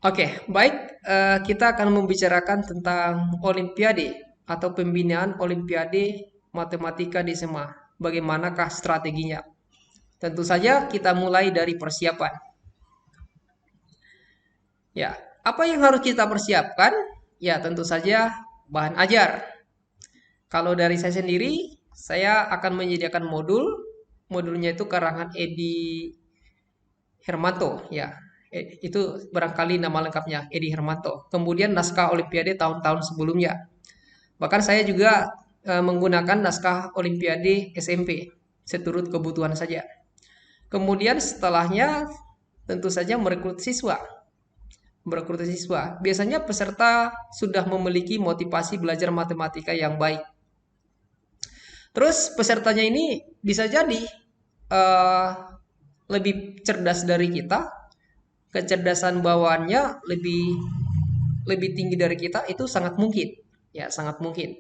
Oke, baik. Kita akan membicarakan tentang Olimpiade atau pembinaan Olimpiade Matematika di SMA. Bagaimanakah strateginya? Tentu saja kita mulai dari persiapan. Ya, apa yang harus kita persiapkan? Ya, tentu saja bahan ajar. Kalau dari saya sendiri, saya akan menyediakan modul. Modulnya itu karangan Edi Hermanto, ya. Itu barangkali nama lengkapnya, Edi Hermanto. Kemudian naskah Olimpiade tahun-tahun sebelumnya. Bahkan saya juga menggunakan naskah Olimpiade SMP seturut kebutuhan saja. Kemudian setelahnya tentu saja merekrut siswa. Merekrut siswa. Biasanya peserta sudah memiliki motivasi belajar matematika yang baik. Terus pesertanya ini bisa jadi eh, lebih cerdas dari kita, kecerdasan bawaannya lebih lebih tinggi dari kita itu sangat mungkin. Ya, sangat mungkin.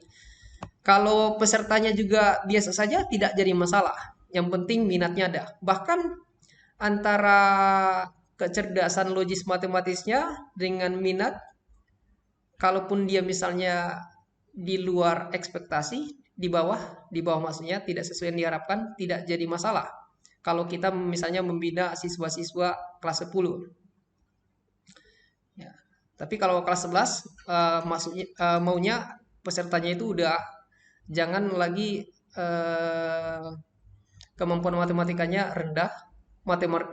Kalau pesertanya juga biasa saja tidak jadi masalah. Yang penting minatnya ada. Bahkan antara kecerdasan logis matematisnya dengan minat, kalaupun dia misalnya di luar ekspektasi, di bawah maksudnya tidak sesuai yang diharapkan, tidak jadi masalah. Kalau kita misalnya membina siswa-siswa kelas 10. Ya. Tapi kalau kelas 11 maunya pesertanya itu udah jangan lagi kemampuan matematikanya rendah,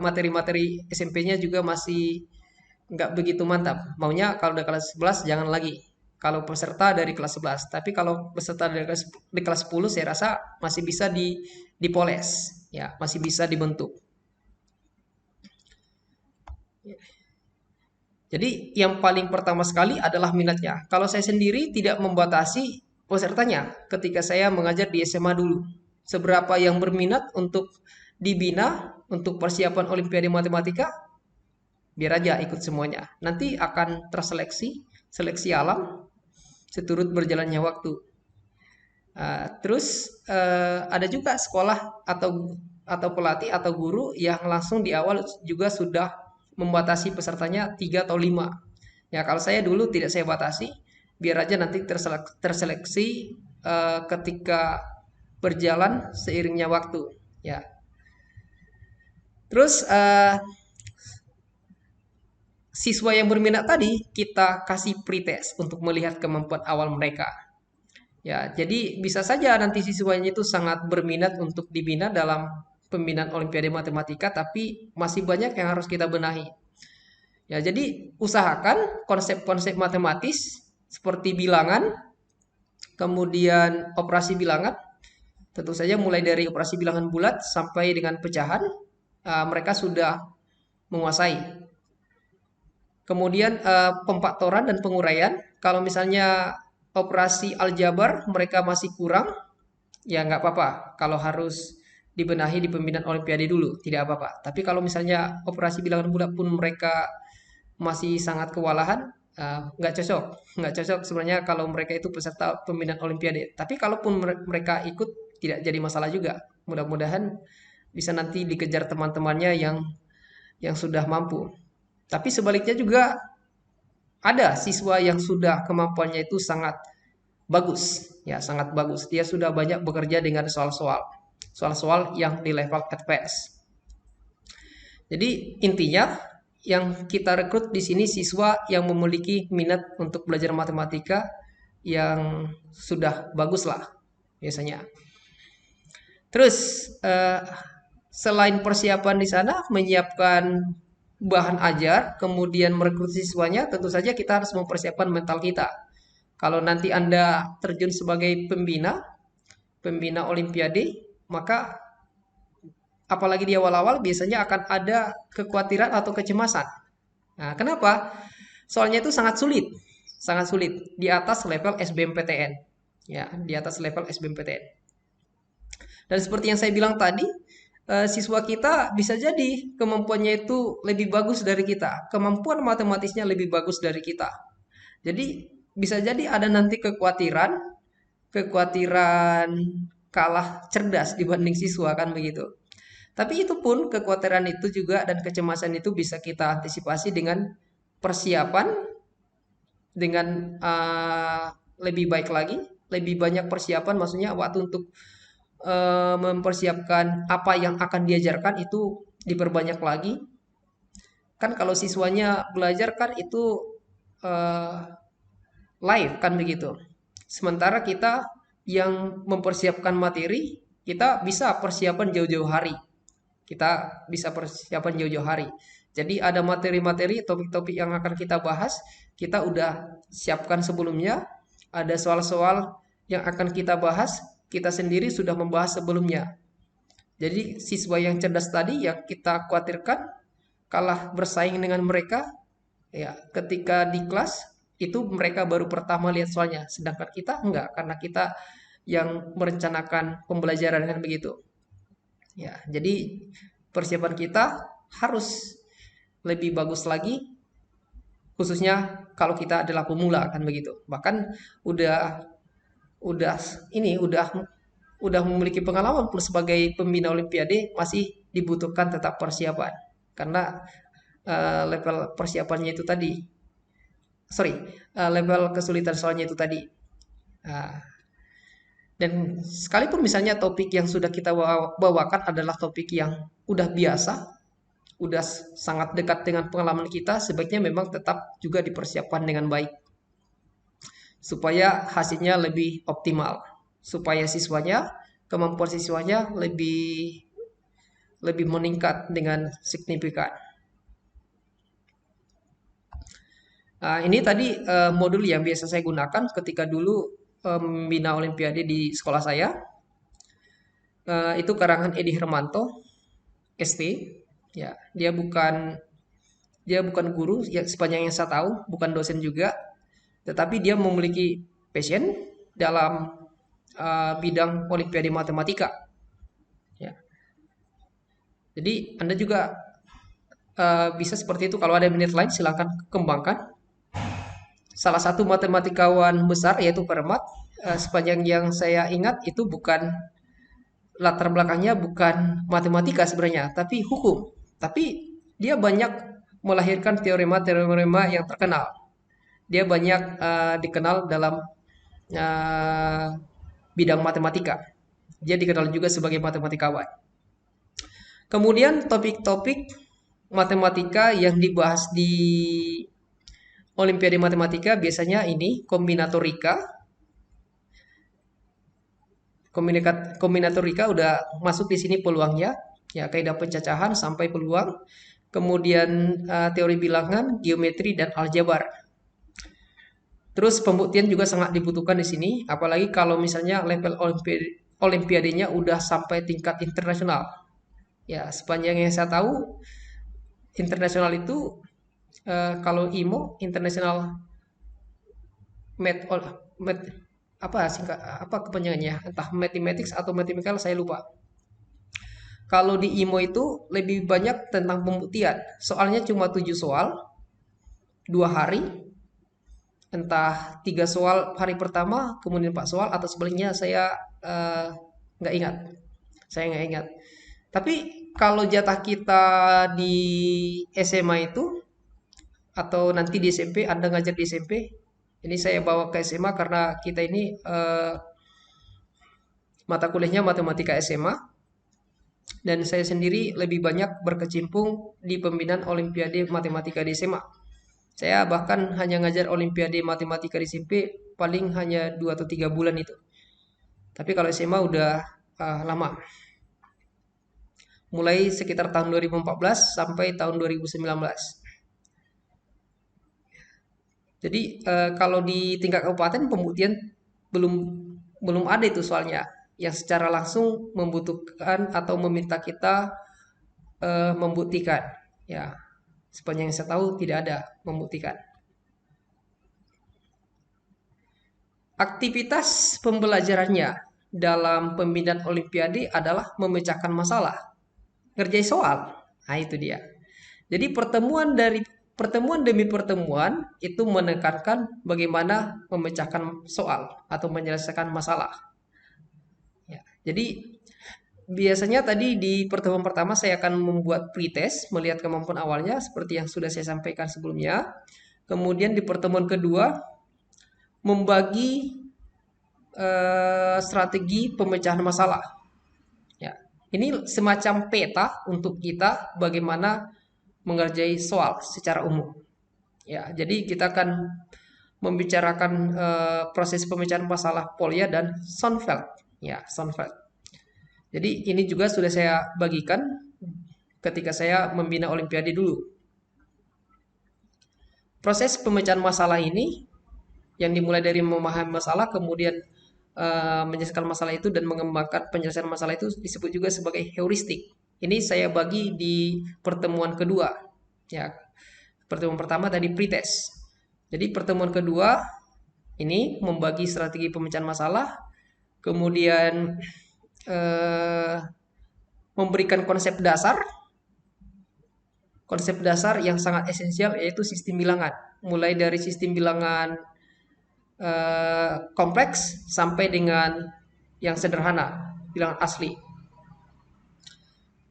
materi-materi SMP-nya juga masih nggak begitu mantap. Maunya kalau udah kelas 11 jangan lagi. Kalau peserta dari kelas 11. Tapi kalau peserta di kelas 10 saya rasa masih bisa dipoles. Ya, masih bisa dibentuk. Jadi yang paling pertama sekali adalah minatnya. Kalau saya sendiri tidak membatasi pesertanya ketika saya mengajar di SMA dulu. Seberapa yang berminat untuk dibina untuk persiapan Olimpiade Matematika, biar aja ikut semuanya. Nanti akan terseleksi, seleksi alam, seturut berjalannya waktu. Terus ada juga sekolah atau pelatih atau guru yang langsung di awal juga sudah membatasi pesertanya 3 atau 5. Ya kalau saya dulu tidak saya batasi, biar aja nanti terseleksi ketika berjalan seiringnya waktu. Ya, terus siswa yang berminat tadi kita kasih pretest untuk melihat kemampuan awal mereka. Ya, jadi bisa saja nanti siswanya itu sangat berminat untuk dibina dalam pembinaan Olimpiade Matematika, tapi masih banyak yang harus kita benahi. Ya, jadi usahakan konsep-konsep matematis seperti bilangan, kemudian operasi bilangan, tentu saja mulai dari operasi bilangan bulat sampai dengan pecahan, mereka sudah menguasai. Kemudian pemfaktoran dan penguraian, kalau misalnya operasi aljabar mereka masih kurang, ya nggak apa-apa. Kalau harus dibenahi di pembinaan Olimpiade dulu, tidak apa-apa. Tapi kalau misalnya operasi bilangan bulat pun mereka masih sangat kewalahan, nggak cocok. Nggak cocok sebenarnya kalau mereka itu peserta pembinaan Olimpiade. Tapi kalaupun mereka ikut, tidak jadi masalah juga. Mudah-mudahan bisa nanti dikejar teman-temannya yang sudah mampu. Tapi sebaliknya juga ada siswa yang sudah kemampuannya itu sangat bagus, ya sangat bagus. Dia sudah banyak bekerja dengan soal-soal yang di level advance. Jadi intinya yang kita rekrut di sini siswa yang memiliki minat untuk belajar matematika yang sudah bagus lah biasanya. Terus selain persiapan di sana menyiapkan bahan ajar, kemudian merekrut siswanya, tentu saja kita harus mempersiapkan mental kita. Kalau nanti Anda terjun sebagai pembina Olimpiade, maka apalagi di awal-awal biasanya akan ada kekhawatiran atau kecemasan. Nah, kenapa? Soalnya itu sangat sulit di atas level SBMPTN. Ya, di atas level SBMPTN. Dan seperti yang saya bilang tadi, siswa kita bisa jadi kemampuannya itu lebih bagus dari kita, kemampuan matematisnya lebih bagus dari kita. Jadi bisa jadi ada nanti kekhawatiran kalah cerdas dibanding siswa kan begitu. Tapi itu pun kekhawatiran itu juga dan kecemasan itu bisa kita antisipasi dengan persiapan dengan lebih baik lagi, lebih banyak persiapan, maksudnya waktu untuk mempersiapkan apa yang akan diajarkan itu diperbanyak lagi. Kan kalau siswanya belajar kan itu eh, live kan begitu. Sementara kita yang mempersiapkan materi, kita bisa persiapan jauh-jauh hari. Kita bisa persiapan jauh-jauh hari. Jadi ada materi-materi, topik-topik yang akan kita bahas, kita udah siapkan sebelumnya. Ada soal-soal yang akan kita bahas, kita sendiri sudah membahas sebelumnya. Jadi siswa yang cerdas tadi yang kita khawatirkan kalah bersaing dengan mereka, ya ketika di kelas itu mereka baru pertama lihat soalnya, sedangkan kita enggak karena kita yang merencanakan pembelajaran kan begitu. Ya, jadi persiapan kita harus lebih bagus lagi, khususnya kalau kita adalah pemula kan begitu. Bahkan udah udah udah memiliki pengalaman pun sebagai pembina olimpiade masih dibutuhkan tetap persiapan karena level persiapannya itu tadi, sorry, level kesulitan soalnya itu tadi. Nah, dan sekalipun misalnya topik yang sudah kita bawakan adalah topik yang udah biasa, udah sangat dekat dengan pengalaman kita, sebaiknya memang tetap juga dipersiapkan dengan baik supaya hasilnya lebih optimal, supaya siswanya, kemampuan siswanya lebih lebih meningkat dengan signifikan. Nah, ini tadi modul yang biasa saya gunakan ketika dulu membina olimpiade di sekolah saya. Itu karangan Edi Hermanto, ST. Ya, dia bukan guru ya sepanjang yang saya tahu, bukan dosen juga, tetapi dia memiliki passion dalam bidang olimpiade matematika. Ya. Jadi Anda juga bisa seperti itu. Kalau ada minat lain silakan kembangkan. Salah satu matematikawan besar yaitu Fermat. Sepanjang yang saya ingat itu bukan latar belakangnya bukan matematika sebenarnya, tapi hukum. Tapi dia banyak melahirkan teorema-teorema yang terkenal. Dia banyak dikenal dalam uh, bidang matematika. Dia dikenal juga sebagai matematikawan. Kemudian topik-topik matematika yang dibahas di Olimpiade Matematika biasanya ini kombinatorika. Kombinatorika udah masuk di sini peluangnya, ya kaidah pencacahan sampai peluang. Kemudian teori bilangan, geometri dan aljabar. Terus pembuktian juga sangat dibutuhkan di sini, apalagi kalau misalnya level olimpiadenya udah sampai tingkat internasional. Ya, sepanjang yang saya tahu internasional itu kalau IMO International Math, Math apa singkat apa kepanjangannya, entah mathematics atau mathematical saya lupa. Kalau di IMO itu lebih banyak tentang pembuktian, soalnya cuma 7 soal 2 hari, entah 3 soal hari pertama kemudian 4 soal atau sebaliknya, saya eh, nggak ingat, saya nggak ingat. Tapi kalau jatah kita di SMA itu atau nanti di SMP, Anda ngajar di SMP, ini saya bawa ke SMA karena kita ini mata kuliahnya matematika SMA, dan saya sendiri lebih banyak berkecimpung di pembinaan olimpiade matematika di SMA. Saya bahkan hanya ngajar olimpiade matematika di SMP paling hanya 2 atau 3 bulan itu. Tapi kalau SMA udah lama. Mulai sekitar tahun 2014 sampai tahun 2019. Jadi kalau di tingkat kabupaten pembuktian belum belum ada itu soalnya yang secara langsung membutuhkan atau meminta kita membuktikan. Ya, sepanjang yang saya tahu tidak ada membuktikan. Aktivitas pembelajarannya dalam pembinaan olimpiade adalah memecahkan masalah, ngerjain soal. Nah, itu dia. Jadi pertemuan demi pertemuan itu menekankan bagaimana memecahkan soal atau menyelesaikan masalah. Ya, jadi Biasanya tadi di pertemuan pertama saya akan membuat pretest, melihat kemampuan awalnya seperti yang sudah saya sampaikan sebelumnya. Kemudian di pertemuan kedua membagi strategi pemecahan masalah. Ya, ini semacam peta untuk kita bagaimana mengerjai soal secara umum. Ya, jadi kita akan membicarakan proses pemecahan masalah Polya dan Sonfeld. Ya, Sonfeld. Jadi ini juga sudah saya bagikan ketika saya membina Olimpiade dulu. Proses pemecahan masalah ini yang dimulai dari memahami masalah, kemudian menyelesaikan masalah itu dan mengembangkan penyelesaian masalah itu disebut juga sebagai heuristik. Ini saya bagi di pertemuan kedua. Ya, pertemuan pertama tadi pretest. Jadi pertemuan kedua ini membagi strategi pemecahan masalah, kemudian eh, memberikan konsep dasar yang sangat esensial yaitu sistem bilangan. Mulai dari sistem bilangan kompleks sampai dengan yang sederhana, bilangan asli.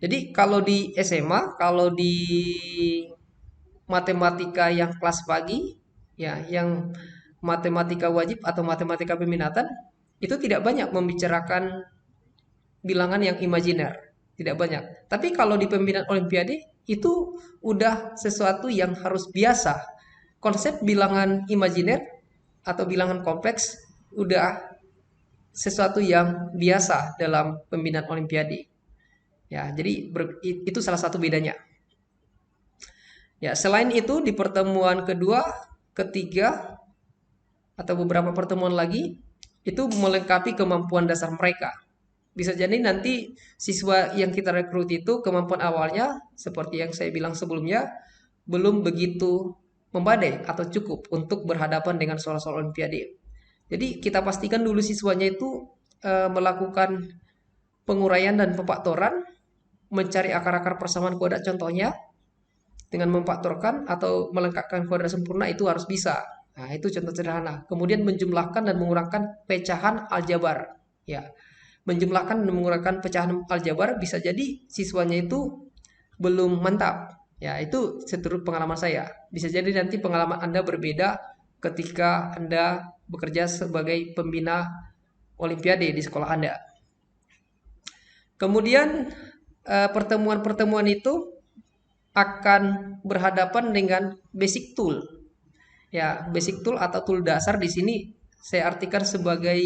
Jadi kalau di SMA, kalau di matematika yang kelas pagi, ya, yang matematika wajib atau matematika peminatan, itu tidak banyak membicarakan bilangan yang imajiner, tidak banyak. Tapi kalau di pembinaan Olimpiade itu udah sesuatu yang harus biasa. Konsep bilangan imajiner atau bilangan kompleks udah sesuatu yang biasa dalam pembinaan Olimpiade. Ya, jadi itu salah satu bedanya. Ya, selain itu di pertemuan kedua, ketiga, atau beberapa pertemuan lagi, itu melengkapi kemampuan dasar mereka. Bisa jadi nanti siswa yang kita rekrut itu kemampuan awalnya, seperti yang saya bilang sebelumnya, belum begitu memadai atau cukup untuk berhadapan dengan soal-soal Olimpiade. Jadi kita pastikan dulu siswanya itu melakukan penguraian dan pemfaktoran, mencari akar-akar persamaan kuadrat contohnya, dengan memfaktorkan atau melengkapkan kuadrat sempurna itu harus bisa. Nah, itu contoh sederhana. Kemudian menjumlahkan dan mengurangkan pecahan aljabar. Ya, menjumlahkan dan mengurangkan pecahan aljabar bisa jadi siswanya itu belum mantap. Ya, itu seturut pengalaman saya. Bisa jadi nanti pengalaman Anda berbeda ketika Anda bekerja sebagai pembina Olimpiade di sekolah Anda. Kemudian pertemuan-pertemuan itu akan berhadapan dengan basic tool. Ya, basic tool atau tool dasar di sini saya artikan sebagai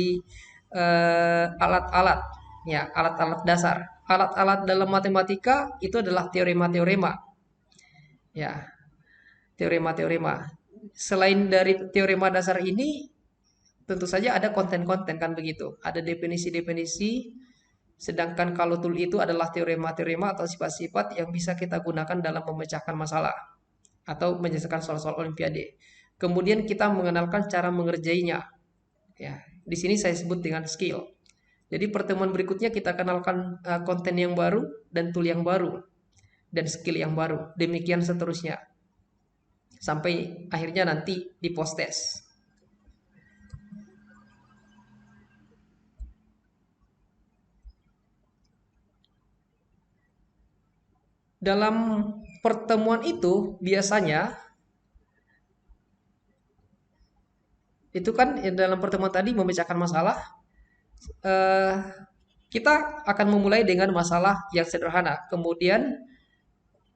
alat-alat, ya, alat-alat dasar. Alat-alat dalam matematika itu adalah teorema-teorema. Ya, teorema-teorema. Selain dari teorema dasar ini, tentu saja ada konten-konten kan begitu. Ada definisi-definisi. Sedangkan kalau tool itu adalah teorema-teorema atau sifat-sifat yang bisa kita gunakan dalam memecahkan masalah atau menyelesaikan soal-soal Olimpiade. Kemudian kita mengenalkan cara mengerjainya. Ya, di sini saya sebut dengan skill. Jadi pertemuan berikutnya kita kenalkan konten yang baru dan tool yang baru dan skill yang baru. Demikian seterusnya. Sampai akhirnya nanti di post test. Dalam pertemuan itu biasanya itu kan dalam pertemuan tadi memecahkan masalah, eh, kita akan memulai dengan masalah yang sederhana, kemudian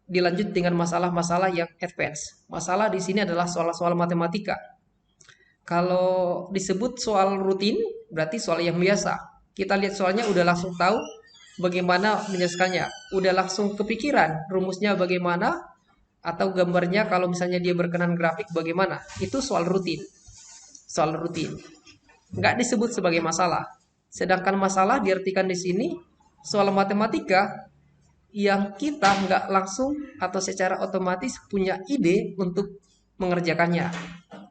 dilanjut dengan masalah-masalah yang advance. Masalah di sini adalah soal-soal matematika. Kalau disebut soal rutin, berarti soal yang biasa. Kita lihat soalnya udah langsung tahu bagaimana menyelesaikannya. Udah langsung kepikiran rumusnya bagaimana, atau gambarnya kalau misalnya dia berkenan grafik bagaimana. Itu soal rutin. Soal rutin. Nggak disebut sebagai masalah. Sedangkan masalah diartikan di sini soal matematika yang kita nggak langsung atau secara otomatis punya ide untuk mengerjakannya.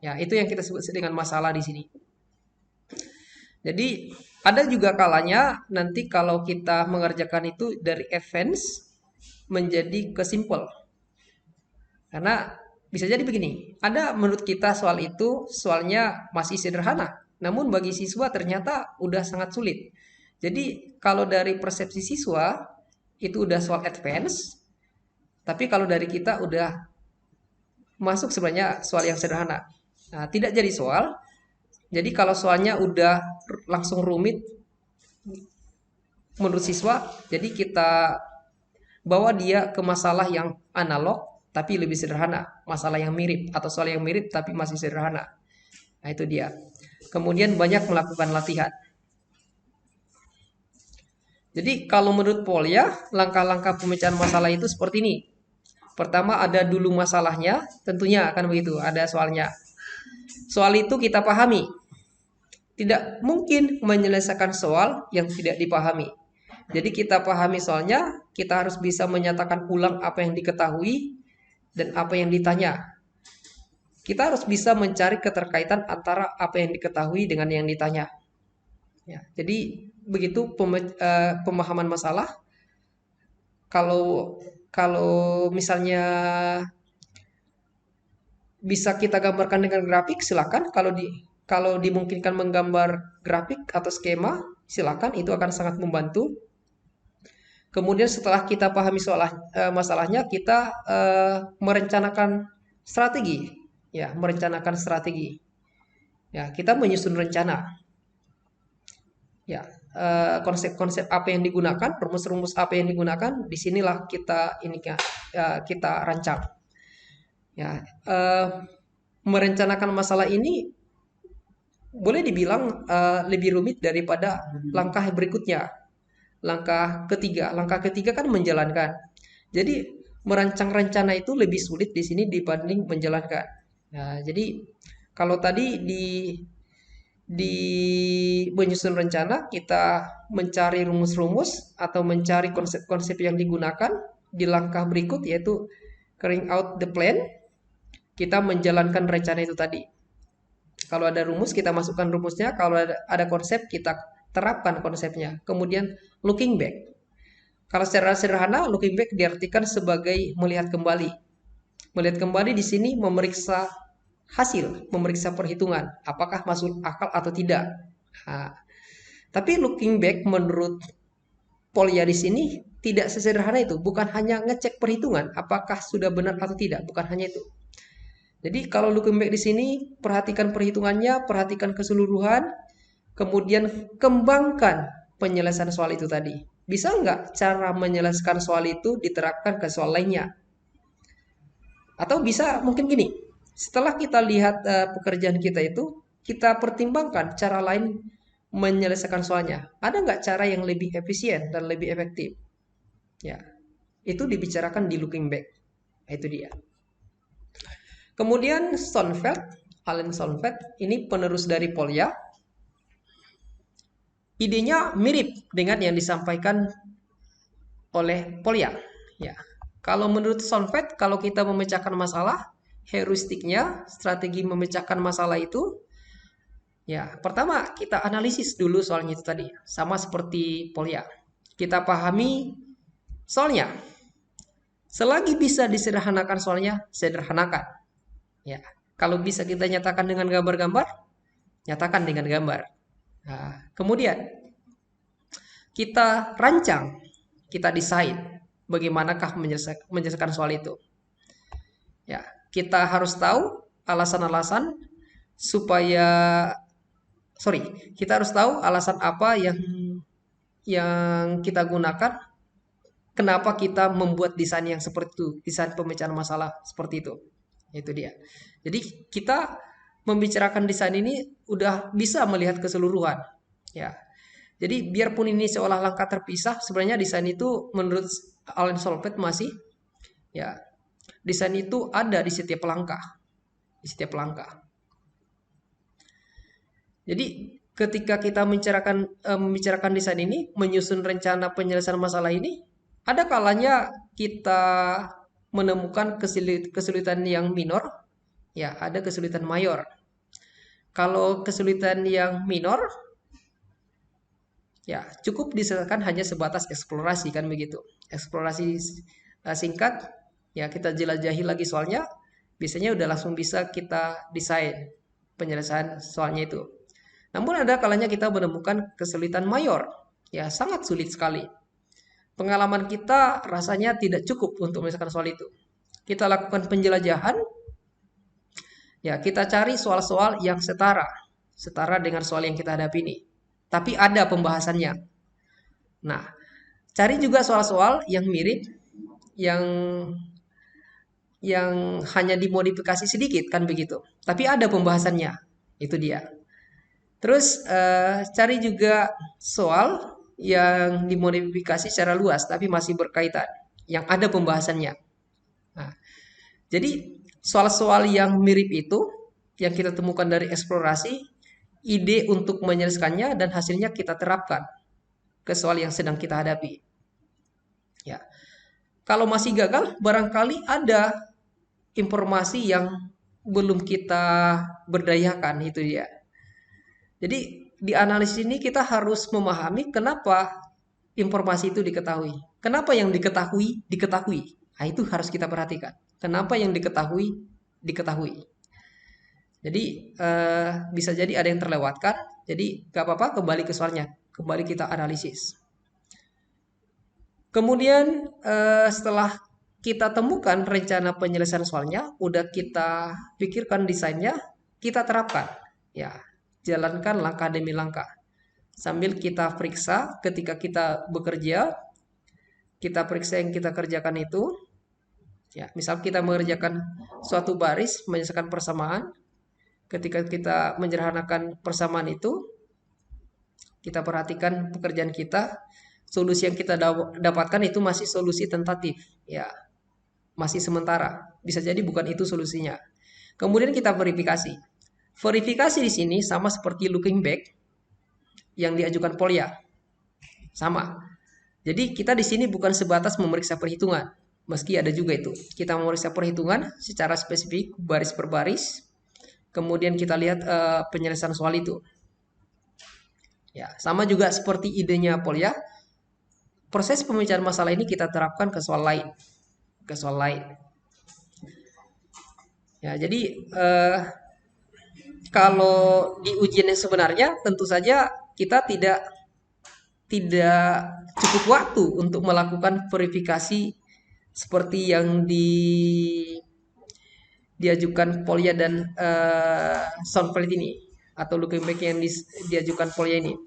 Ya, itu yang kita sebut dengan masalah di sini. Jadi ada juga kalanya nanti kalau kita mengerjakan itu dari advance menjadi ke simple. Karena bisa jadi begini, ada menurut kita soal itu soalnya masih sederhana, namun bagi siswa ternyata udah sangat sulit. Jadi kalau dari persepsi siswa itu udah soal advance, tapi kalau dari kita udah masuk sebenarnya soal yang sederhana. Nah, tidak jadi soal. Jadi kalau soalnya udah langsung rumit menurut siswa, jadi kita bawa dia ke masalah yang analog tapi lebih sederhana, masalah yang mirip atau soal yang mirip tapi masih sederhana. Nah, itu dia. Kemudian banyak melakukan latihan. Jadi kalau menurut Polya, langkah-langkah pemecahan masalah itu seperti ini. Pertama ada dulu masalahnya, tentunya akan begitu, ada soalnya. Soal itu kita pahami. Tidak mungkin menyelesaikan soal yang tidak dipahami. Jadi kita pahami soalnya, kita harus bisa menyatakan ulang apa yang diketahui dan apa yang ditanya. Kita harus bisa mencari keterkaitan antara apa yang diketahui dengan yang ditanya. Ya, jadi begitu pemahaman masalah. Kalau kalau misalnya bisa kita gambarkan dengan grafik, silakan. Kalau dimungkinkan menggambar grafik atau skema, silakan. Itu akan sangat membantu. Kemudian setelah kita pahami masalahnya, kita merencanakan strategi. Ya, merencanakan strategi. Ya, kita menyusun rencana. Ya, konsep-konsep apa yang digunakan, rumus-rumus apa yang digunakan, disinilah kita rancang. Ya, merencanakan masalah ini boleh dibilang lebih rumit daripada langkah berikutnya. Langkah ketiga kan menjalankan. Jadi merancang rencana itu lebih sulit di sini dibanding menjalankan. Nah, jadi kalau tadi di menyusun rencana kita mencari rumus-rumus atau mencari konsep-konsep yang digunakan, di langkah berikut yaitu carrying out the plan, kita menjalankan rencana itu tadi. Kalau ada rumus kita masukkan rumusnya, kalau ada konsep kita terapkan konsepnya. Kemudian looking back. Kalau secara sederhana looking back diartikan sebagai melihat kembali. Melihat kembali di sini memeriksa hasil, memeriksa perhitungan, apakah masuk akal atau tidak. Nah, tapi looking back menurut Polya di sini tidak sesederhana itu, bukan hanya ngecek perhitungan apakah sudah benar atau tidak, bukan hanya itu. Jadi kalau looking back di sini perhatikan perhitungannya, perhatikan keseluruhan, kemudian kembangkan penyelesaian soal itu tadi. Bisa nggak cara menyelesaikan soal itu diterapkan ke soal lainnya? Atau bisa mungkin gini, setelah kita lihat pekerjaan kita itu, kita pertimbangkan cara lain menyelesaikan soalnya. Ada nggak cara yang lebih efisien dan lebih efektif? Ya, itu dibicarakan di looking back. Itu dia. Kemudian Allen Sonnenfeld, ini penerus dari Polya. Idenya mirip dengan yang disampaikan oleh Polya. Ya, kalau menurut Sonnenfeld, kalau kita memecahkan masalah, heuristiknya, strategi memecahkan masalah itu, ya, pertama kita analisis dulu soalnya itu tadi, sama seperti Polya. Kita pahami soalnya. Selagi bisa disederhanakan soalnya, sederhanakan. Ya, kalau bisa kita nyatakan dengan gambar-gambar, nyatakan dengan gambar. Nah, kemudian kita rancang, kita desain bagaimanakah menyelesaikan soal itu. Ya, kita harus tahu alasan-alasan supaya kita harus tahu alasan apa yang kita gunakan, kenapa kita membuat desain yang seperti itu, desain pemecahan masalah seperti itu. Itu dia. Jadi kita membicarakan desain ini udah bisa melihat keseluruhan. Ya. Jadi biarpun ini seolah langkah terpisah, sebenarnya desain itu menurut Allen Solveig masih ya, desain itu ada di setiap langkah. Di setiap langkah. Jadi ketika kita membicarakan desain ini, menyusun rencana penyelesaian masalah ini, ada kalanya kita menemukan kesulitan yang minor, ya ada kesulitan mayor. Kalau kesulitan yang minor, ya cukup diselesaikan hanya sebatas eksplorasi kan begitu. Eksplorasi singkat, ya kita jelajahi lagi soalnya, biasanya udah langsung bisa kita desain penyelesaian soalnya itu. Namun ada kalanya kita menemukan kesulitan mayor, Ya, sangat sulit sekali. Pengalaman kita rasanya tidak cukup untuk menyelesaikan soal itu. Kita lakukan penjelajahan, ya kita cari soal-soal yang setara dengan soal yang kita hadapi ini. Tapi ada pembahasannya. Nah, cari juga soal-soal yang mirip, yang hanya dimodifikasi sedikit kan begitu. Tapi ada pembahasannya. Itu dia. Terus cari juga soal yang dimodifikasi secara luas tapi masih berkaitan, yang ada pembahasannya. Nah, jadi soal-soal yang mirip itu yang kita temukan dari eksplorasi, ide untuk menyelesaikannya dan hasilnya kita terapkan ke soal yang sedang kita hadapi. Ya, kalau masih gagal, barangkali ada informasi yang belum kita berdayakan itu dia. Jadi di analisis ini kita harus memahami kenapa informasi itu diketahui. Kenapa yang diketahui diketahui. Nah, itu harus kita perhatikan. Kenapa yang diketahui diketahui. Jadi bisa jadi ada yang terlewatkan. Jadi gak apa-apa, kembali ke soalnya. Kembali kita analisis. Kemudian setelah kita temukan rencana penyelesaian soalnya, udah kita pikirkan desainnya, kita terapkan. Ya, jalankan langkah demi langkah. Sambil kita periksa ketika kita bekerja, kita periksa yang kita kerjakan itu. Ya, misal kita mengerjakan suatu baris menyelesaikan persamaan, ketika kita menyederhanakan persamaan itu, kita perhatikan pekerjaan kita, solusi yang kita dapatkan itu masih solusi tentatif, ya, masih sementara. Bisa jadi bukan itu solusinya. Kemudian kita verifikasi. Verifikasi di sini sama seperti looking back yang diajukan Polya. Sama. Jadi kita di sini bukan sebatas memeriksa perhitungan, meski ada juga itu. Kita memeriksa perhitungan secara spesifik, baris per baris. Kemudian kita lihat penyelesaian soal itu. Ya, sama juga seperti idenya Polya. Proses pemecahan masalah ini kita terapkan ke soal lain, Ya, jadi kalau di ujian yang sebenarnya tentu saja kita tidak cukup waktu untuk melakukan verifikasi seperti yang diajukan Polya dan Soundflight ini, atau looking back yang diajukan Polya ini.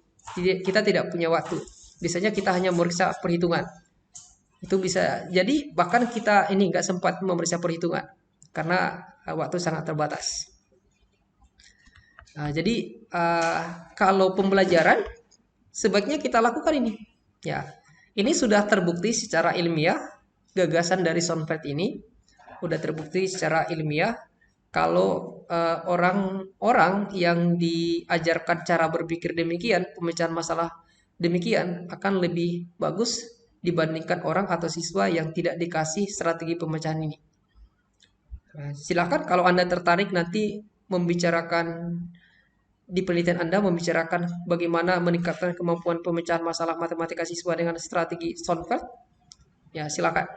Kita tidak punya waktu. Biasanya kita hanya memeriksa perhitungan. Itu bisa jadi bahkan kita ini nggak sempat memeriksa perhitungan karena waktu sangat terbatas. Nah, jadi kalau pembelajaran sebaiknya kita lakukan ini. Ya, ini sudah terbukti secara ilmiah, gagasan dari Soundflight ini sudah terbukti secara ilmiah kalau orang-orang yang diajarkan cara berpikir demikian, pemecahan masalah demikian akan lebih bagus dibandingkan orang atau siswa yang tidak dikasih strategi pemecahan ini. Nah, silakan kalau Anda tertarik nanti membicarakan di penelitian Anda, membicarakan bagaimana meningkatkan kemampuan pemecahan masalah matematika siswa dengan strategi Soundflight, ya silakan.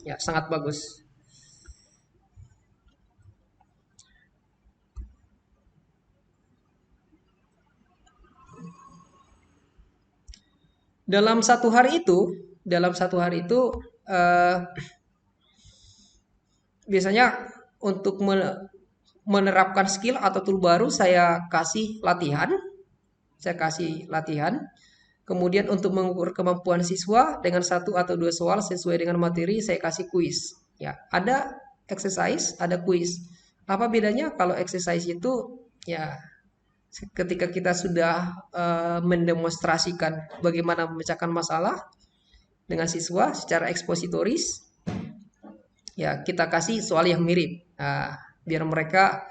Ya, sangat bagus. Dalam satu hari itu eh, biasanya untuk menerapkan skill atau tool baru saya kasih latihan. Kemudian untuk mengukur kemampuan siswa dengan satu atau dua soal sesuai dengan materi saya kasih kuis. Ya, ada exercise, ada kuis. Apa bedanya? Kalau exercise itu ya ketika kita sudah mendemonstrasikan bagaimana memecahkan masalah dengan siswa secara ekspositoris, ya kita kasih soal yang mirip. Nah, biar mereka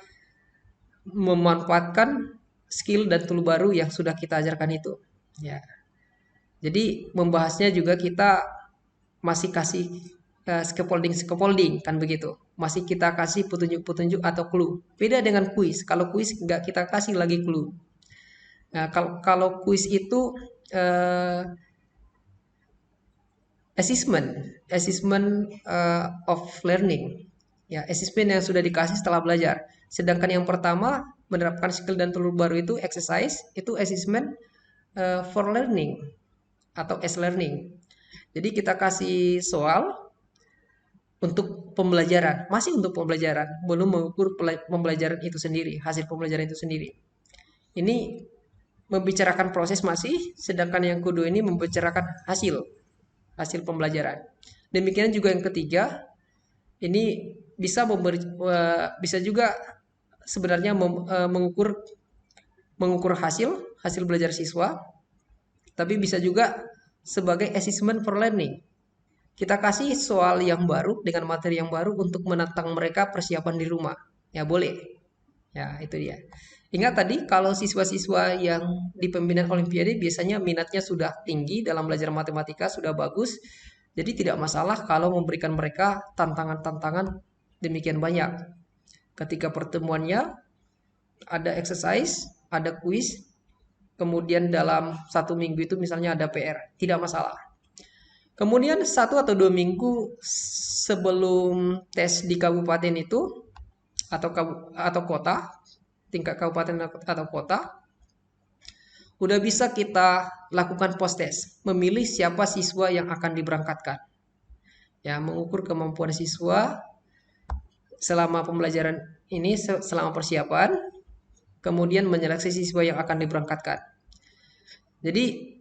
memanfaatkan skill dan tool baru yang sudah kita ajarkan itu. Ya. Jadi membahasnya juga kita masih kasih scaffolding kan begitu. Masih kita kasih petunjuk-petunjuk atau clue. Beda dengan kuis. Kalau kuis nggak kita kasih lagi clue. Nah, kalau kuis itu assessment of learning. Ya, assessment yang sudah dikasih setelah belajar. Sedangkan yang pertama menerapkan skill dan tool baru itu exercise, itu assessment for learning atau as learning. Jadi kita kasih soal untuk pembelajaran, masih untuk pembelajaran, belum mengukur pembelajaran itu sendiri, hasil pembelajaran itu sendiri. Ini membicarakan proses masih, sedangkan yang kedua ini membicarakan hasil pembelajaran. Demikian juga yang ketiga, ini bisa juga sebenarnya mengukur hasil belajar siswa, tapi bisa juga sebagai assessment for learning. Kita kasih soal yang baru dengan materi yang baru untuk menantang mereka persiapan di rumah. Ya boleh. Ya itu dia. Ingat tadi kalau siswa-siswa yang di pembinaan Olimpiade biasanya minatnya sudah tinggi dalam belajar matematika, sudah bagus. Jadi tidak masalah kalau memberikan mereka tantangan-tantangan demikian banyak. Ketika pertemuannya ada exercise, ada kuis, kemudian dalam 1 minggu itu misalnya ada PR, tidak masalah. Kemudian 1 atau 2 minggu sebelum tes di kabupaten itu atau kota, tingkat kabupaten atau kota, udah bisa kita lakukan post test, memilih siapa siswa yang akan diberangkatkan. Ya, mengukur kemampuan siswa selama pembelajaran ini, selama persiapan, kemudian menyeleksi siswa yang akan diberangkatkan. Jadi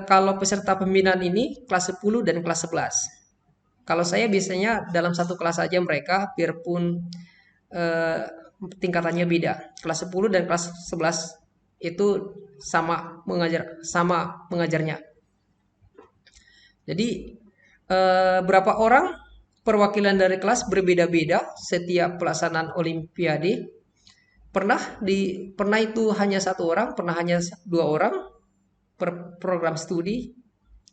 kalau peserta pembinaan ini kelas 10 dan kelas 11. Kalau saya biasanya dalam satu kelas saja mereka, biarpun eh, tingkatannya beda. Kelas 10 dan kelas 11 itu sama mengajarnya. Jadi berapa orang perwakilan dari kelas berbeda-beda setiap pelaksanaan Olimpiade. Pernah itu hanya 1 orang, pernah hanya 2 orang per program studi.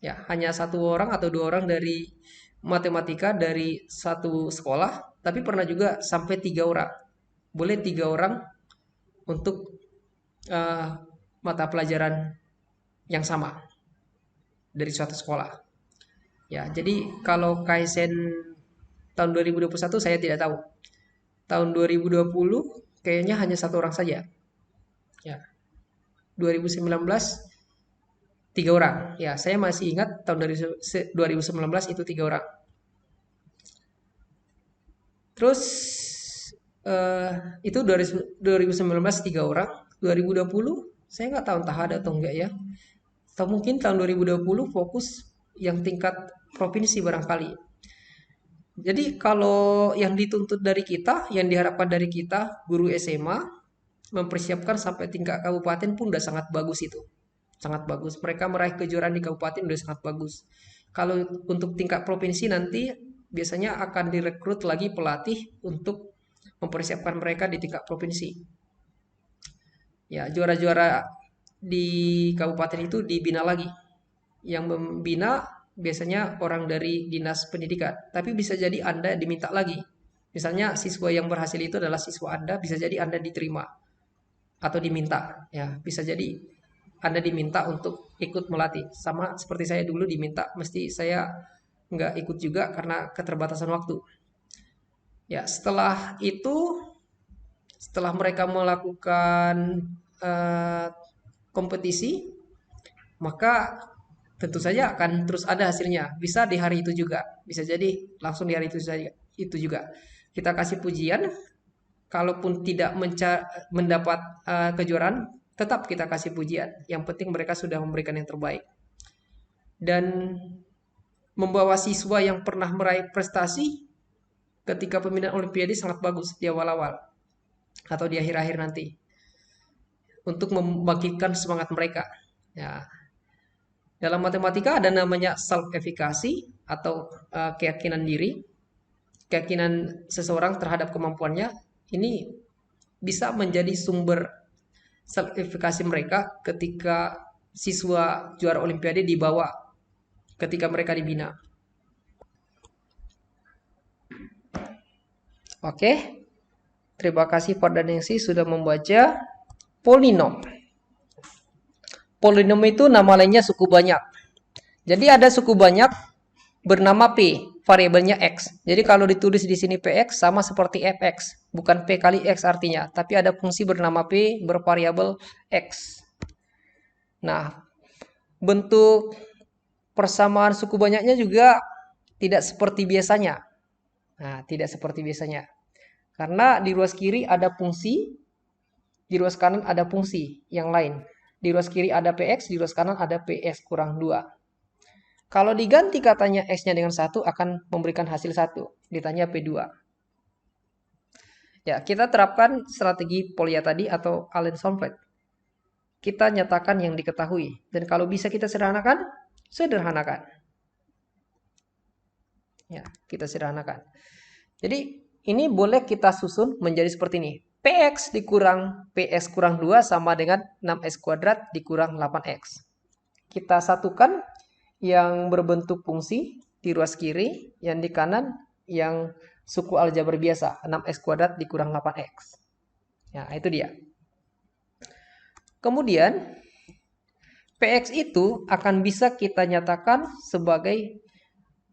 Ya, hanya 1 orang atau 2 orang dari matematika dari satu sekolah, tapi pernah juga sampai 3 orang. Boleh 3 orang untuk mata pelajaran yang sama dari suatu sekolah. Ya, jadi kalau Kaizen tahun 2021 saya tidak tahu. Tahun 2020 kayaknya hanya 1 orang saja. Ya, 2019 3 orang. Ya, saya masih ingat tahun 2019 itu 3 orang. Terus itu 2019 3 orang. 2020 saya nggak tahu entah ada atau enggak ya. Atau mungkin tahun 2020 fokus yang tingkat provinsi barangkali. Jadi kalau yang dituntut dari kita, yang diharapkan dari kita, guru SMA, mempersiapkan sampai tingkat kabupaten pun udah sangat bagus itu. Sangat bagus. Mereka meraih kejuaraan di kabupaten udah sangat bagus. Kalau untuk tingkat provinsi nanti biasanya akan direkrut lagi pelatih untuk mempersiapkan mereka di tingkat provinsi. Ya, juara-juara di kabupaten itu dibina lagi. Yang membina biasanya orang dari dinas pendidikan, tapi bisa jadi Anda diminta lagi. Misalnya siswa yang berhasil itu adalah siswa Anda, bisa jadi Anda diterima atau diminta. Ya, bisa jadi Anda diminta untuk ikut melatih. Sama seperti saya dulu diminta, mesti saya nggak ikut juga karena keterbatasan waktu. Ya, setelah mereka melakukan kompetisi, maka tentu saja akan terus ada hasilnya. Bisa di hari itu juga, bisa jadi langsung di hari itu saja. Itu juga kita kasih pujian. Kalaupun tidak mendapat kejuaraan, tetap kita kasih pujian. Yang penting mereka sudah memberikan yang terbaik. Dan membawa siswa yang pernah meraih prestasi ketika pembinaan Olimpiade sangat bagus di awal-awal atau di akhir-akhir nanti untuk membangkitkan semangat mereka. Ya, dalam matematika ada namanya self-efficacy atau keyakinan diri, keyakinan seseorang terhadap kemampuannya. Ini bisa menjadi sumber self-efficacy mereka ketika siswa juara Olimpiade dibawa ketika mereka dibina. Oke, terima kasih Pak Danengsi sudah membaca polinom. Polinom itu nama lainnya suku banyak. Jadi ada suku banyak bernama P, variabelnya X. Jadi kalau ditulis di sini PX sama seperti FX, bukan P kali X artinya, tapi ada fungsi bernama P bervariabel X. Nah, Bentuk persamaan suku banyaknya juga tidak seperti biasanya. Nah, tidak seperti biasanya. Karena di ruas kiri ada fungsi, di ruas kanan ada fungsi yang lain. Di ruas kiri ada PX, di ruas kanan ada PS kurang 2. Kalau diganti katanya X-nya dengan 1 akan memberikan hasil 1. Ditanya P2. Ya, kita terapkan strategi Polya tadi atau Allen Solveig. Kita nyatakan yang diketahui. Dan kalau bisa kita sederhanakan, sederhanakan. Ya, kita sederhanakan. Jadi, ini boleh kita susun menjadi seperti ini. PX dikurang PS kurang 2 sama dengan 6X kuadrat dikurang 8X. Kita satukan yang berbentuk fungsi di ruas kiri, yang di kanan yang suku aljabar biasa, 6X kuadrat dikurang 8X. Ya, itu dia. Kemudian, PX itu akan bisa kita nyatakan sebagai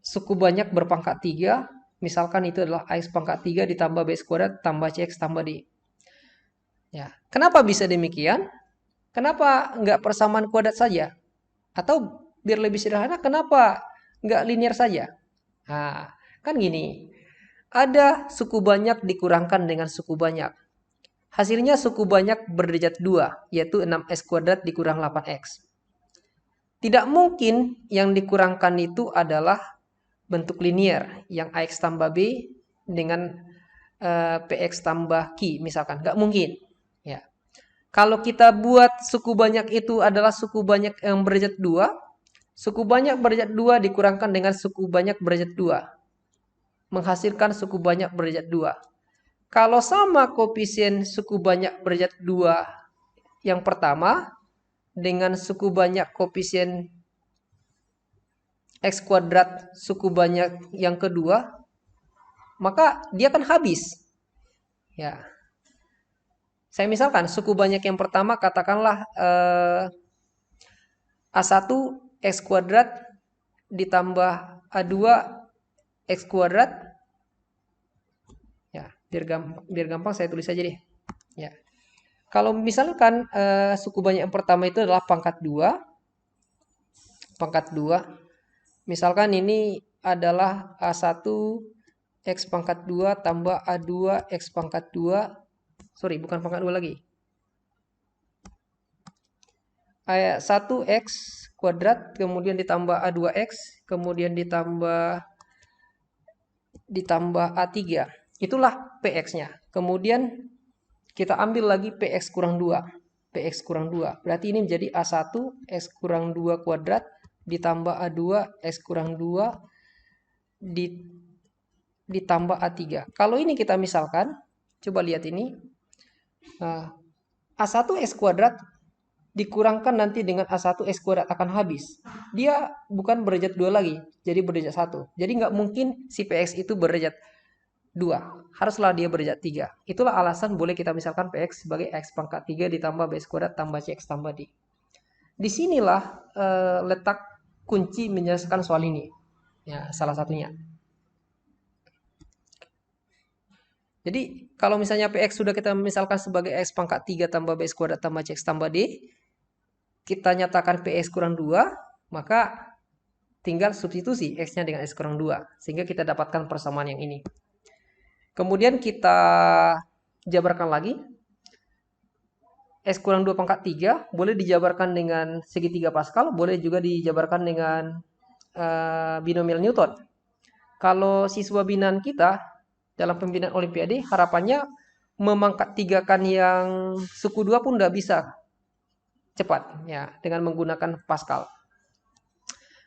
suku banyak berpangkat 3. Misalkan itu adalah AX pangkat 3 ditambah BX kuadrat tambah CX tambah D. Ya, kenapa bisa demikian? Kenapa nggak persamaan kuadrat saja? Atau biar lebih sederhana, kenapa nggak linear saja? Nah, kan gini, ada suku banyak dikurangkan dengan suku banyak. Hasilnya suku banyak berderajat 2, yaitu 6x kuadrat dikurang 8x. Tidak mungkin yang dikurangkan itu adalah bentuk linear, yang ax tambah b dengan px tambah q, misalkan. Nggak mungkin. Ya. Kalau kita buat suku banyak itu adalah suku banyak yang berderajat 2, suku banyak berderajat 2 dikurangkan dengan suku banyak berderajat 2. Menghasilkan suku banyak berderajat 2. Kalau sama koefisien suku banyak berderajat 2 yang pertama dengan suku banyak koefisien x kuadrat suku banyak yang kedua, maka dia akan habis. Ya. Saya misalkan suku banyak yang pertama katakanlah A1 x kuadrat ditambah A2 x kuadrat. Ya, biar gampang saya tulis aja deh. Ya. Kalau misalkan suku banyak yang pertama itu adalah pangkat 2. Pangkat 2. Misalkan ini adalah A1 X pangkat 2 tambah A2 X pangkat 2. Sorry, bukan pangkat 2 lagi. A1X kuadrat, kemudian ditambah A2X, kemudian ditambah A3. Itulah PX-nya. Kemudian kita ambil lagi PX kurang 2. PX kurang 2. Berarti ini menjadi A1 X kurang 2 kuadrat ditambah A2 X kurang 2 ditambah A3. Kalau ini kita misalkan, coba lihat ini. Nah, A1 X kuadrat dikurangkan nanti dengan A1 X kuadrat akan habis. Dia bukan berderajat 2 lagi, jadi berderajat 1. Jadi nggak mungkin si PX itu berderajat 2. Haruslah dia berderajat 3. Itulah alasan boleh kita misalkan PX sebagai X pangkat 3 ditambah BX kuadrat tambah CX tambah D. Disinilah letak kunci menyelesaikan soal ini. Ya, salah satunya. Jadi, kalau misalnya PX sudah kita misalkan sebagai X pangkat 3 tambah BX kuadrat tambah CX tambah D, kita nyatakan PX kurang 2, maka tinggal substitusi X-nya dengan X kurang 2. Sehingga kita dapatkan persamaan yang ini. Kemudian kita jabarkan lagi. X kurang 2 pangkat 3 boleh dijabarkan dengan segitiga Pascal, boleh juga dijabarkan dengan binomial Newton. Kalau siswa binaan kita dalam pembinaan Olimpiade, harapannya memangkat tigakan yang suku 2 pun udah bisa cepat ya dengan menggunakan Pascal.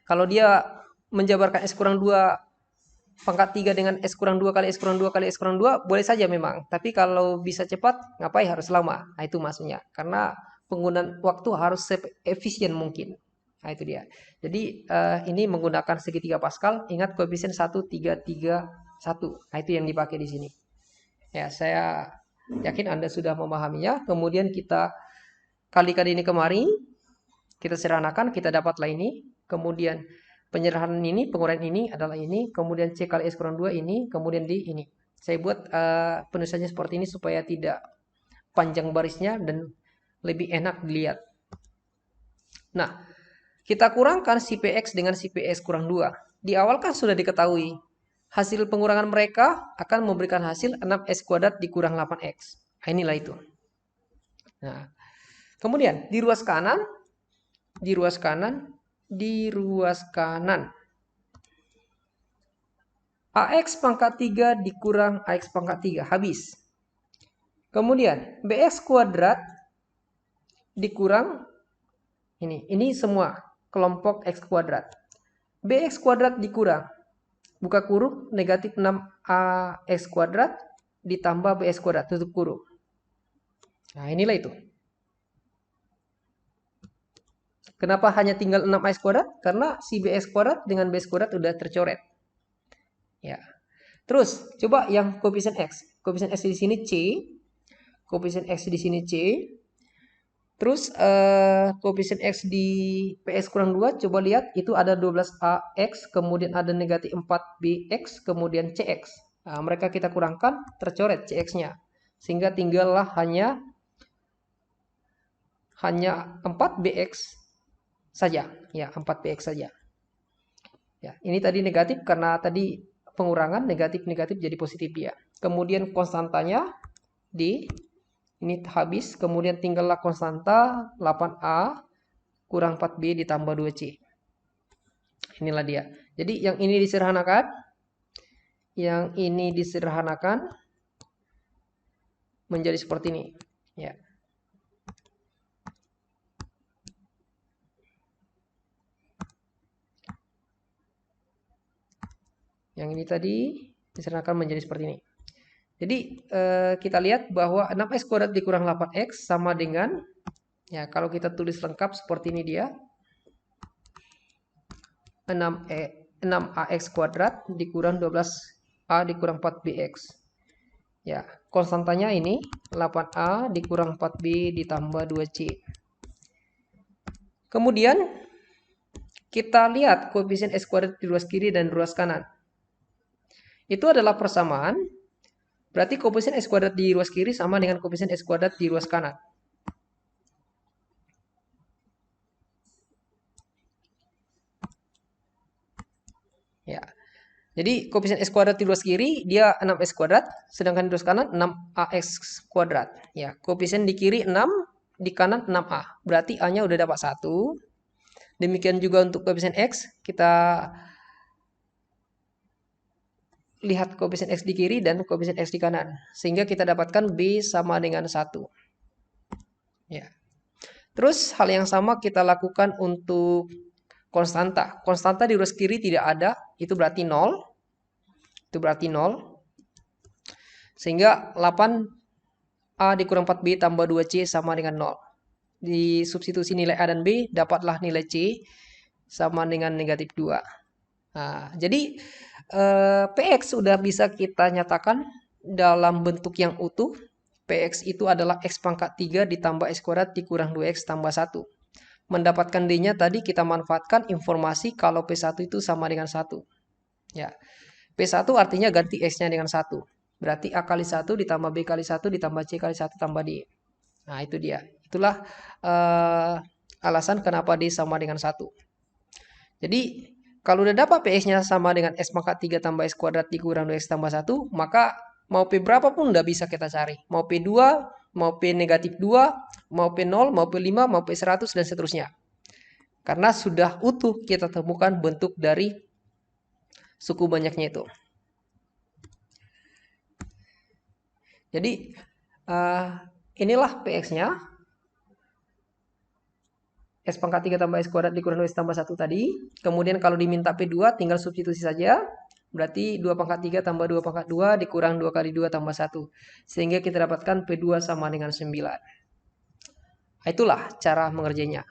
Kalau dia menjabarkan X kurang 2 pangkat 3 dengan X kurang 2 kali X kurang 2 kali X kurang 2 boleh saja memang. Tapi kalau bisa cepat, ngapain harus lama? Nah, itu maksudnya. Karena penggunaan waktu harus efisien mungkin. Nah, itu dia. Jadi ini menggunakan segitiga Pascal. Ingat koefisien 1, 3, 3, 1. Nah, itu yang dipakai di sini. Ya, saya yakin Anda sudah memahaminya. Kemudian kita kalikan ini kemari. Kita sederhanakan, kita dapatlah ini. Kemudian penyederhanaan ini, penguraian ini adalah ini. Kemudian C kali S kurang 2 ini. Kemudian D ini. Saya buat penulisannya seperti ini supaya tidak panjang barisnya dan lebih enak dilihat. Nah, Kita kurangkan si PX dengan si PS kurang 2. Di awal kan sudah diketahui. Hasil pengurangan mereka akan memberikan hasil 6x kuadrat dikurang 8x. Nah, inilah itu. Nah, kemudian di ruas kanan, di ruas kanan, di ruas kanan. AX pangkat 3 dikurang AX pangkat 3. Habis. Kemudian BX kuadrat dikurang ini semua kelompok X kuadrat. BX kuadrat dikurang. Buka kurung negatif 6AX kuadrat ditambah BX kuadrat. Tutup kurung. Nah, inilah itu. Kenapa hanya tinggal 6AX kuadrat? Karena si BX kuadrat dengan BX kuadrat udah tercoret. Ya. Terus, coba yang koefisien X. Koefisien X di sini C. Koefisien X di sini C. Terus koefisien X di PS kurang 2, coba lihat itu ada 12AX, kemudian ada negatif 4BX, kemudian CX. Nah, mereka kita kurangkan, tercoret CX-nya. Sehingga tinggallah hanya 4BX saja. Ya, 4BX saja. Ya, ini tadi negatif karena tadi pengurangan negatif-negatif jadi positif ya. Kemudian konstantanya ini habis, kemudian tinggallah konstanta 8A kurang 4B ditambah 2C. Inilah dia. Jadi yang ini disederhanakan, menjadi seperti ini. Ya. Yang ini tadi disederhanakan menjadi seperti ini. Jadi kita lihat bahwa 6x kuadrat dikurang 8x sama dengan, ya kalau kita tulis lengkap seperti ini dia, 6ax kuadrat dikurang 12a dikurang 4bx. Ya, konstantanya ini 8a dikurang 4b ditambah 2c. Kemudian kita lihat koefisien x kuadrat di ruas kiri dan ruas kanan. Itu adalah persamaan. Berarti koefisien x kuadrat di ruas kiri sama dengan koefisien x kuadrat di ruas kanan. Ya. Jadi koefisien x kuadrat di ruas kiri dia 6x kuadrat, sedangkan di ruas kanan 6ax kuadrat. Ya, koefisien di kiri 6, di kanan 6a. Berarti a-nya udah dapat 1. Demikian juga untuk koefisien x, kita lihat koefisien x di kiri dan koefisien x di kanan. Sehingga kita dapatkan B sama dengan 1. Ya. Terus hal yang sama kita lakukan untuk konstanta. Konstanta di ruas kiri tidak ada, itu berarti 0. Itu berarti 0. Sehingga 8A dikurang 4B tambah 2C sama dengan 0. Di substitusi nilai A dan B, dapatlah nilai C sama dengan negatif 2. Nah, jadi PX sudah bisa kita nyatakan dalam bentuk yang utuh. PX itu adalah X pangkat 3 ditambah X kuadrat dikurang 2X tambah 1. Mendapatkan D-nya tadi kita manfaatkan informasi kalau P1 itu sama dengan 1. Ya. P1 artinya ganti X-nya dengan 1. Berarti A kali 1 ditambah B kali 1 ditambah C kali 1 tambah D. Nah, itu dia. Itulah alasan kenapa D sama dengan 1. Jadi, kalau udah dapat PX-nya sama dengan X pangkat 3 tambah X kuadrat dikurang 2X tambah 1, maka mau P berapa pun udah bisa kita cari. Mau P2, mau P negatif 2, mau P0, mau P5, mau P100, dan seterusnya. Karena sudah utuh kita temukan bentuk dari suku banyaknya itu. Jadi, inilah PX-nya. X pangkat 3 tambah X kuadrat dikurang 2X tambah 1 tadi. Kemudian kalau diminta P2 tinggal substitusi saja. Berarti 2 pangkat 3 tambah 2 pangkat 2 dikurang 2 kali 2 tambah 1. Sehingga kita dapatkan P2 sama dengan 9. Nah, itulah cara mengerjainya.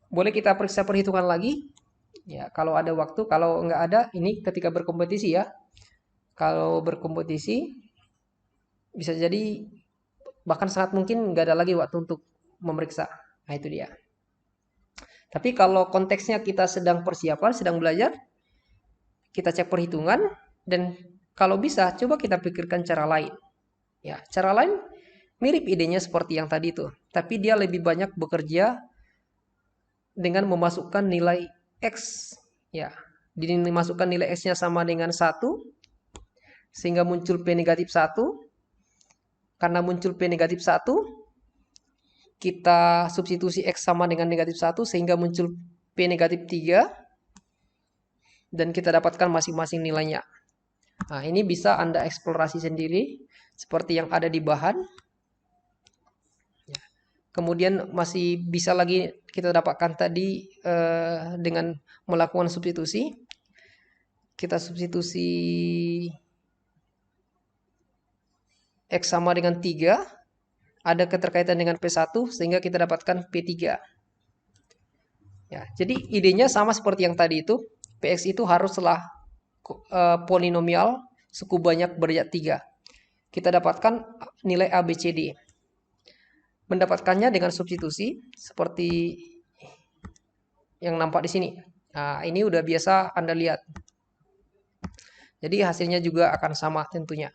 Boleh kita periksa perhitungan lagi. Ya, kalau ada waktu. Kalau nggak ada, ini ketika berkompetisi ya. Kalau berkompetisi, bisa jadi bahkan sangat mungkin nggak ada lagi waktu untuk memeriksa. Nah, itu dia. Tapi kalau konteksnya kita sedang persiapan, sedang belajar, kita cek perhitungan, dan kalau bisa, coba kita pikirkan cara lain. Ya, cara lain mirip idenya seperti yang tadi itu. Tapi dia lebih banyak bekerja dengan memasukkan nilai X. Ya, dimasukkan nilai X-nya sama dengan 1, sehingga muncul P negatif 1. Karena muncul P negatif 1, kita substitusi X sama dengan negatif 1, sehingga muncul P negatif 3. Dan kita dapatkan masing-masing nilainya. Nah, ini bisa Anda eksplorasi sendiri, seperti yang ada di bahan. Kemudian masih bisa lagi kita dapatkan tadi dengan melakukan substitusi. Kita substitusi X sama dengan 3, ada keterkaitan dengan P1, sehingga kita dapatkan P3. Ya, jadi idenya sama seperti yang tadi itu. Px itu haruslah polinomial suku banyak berjat 3. Kita dapatkan nilai A, B, C, D. Mendapatkannya dengan substitusi seperti yang nampak di sini. Nah, ini udah biasa Anda lihat. Jadi hasilnya juga akan sama tentunya.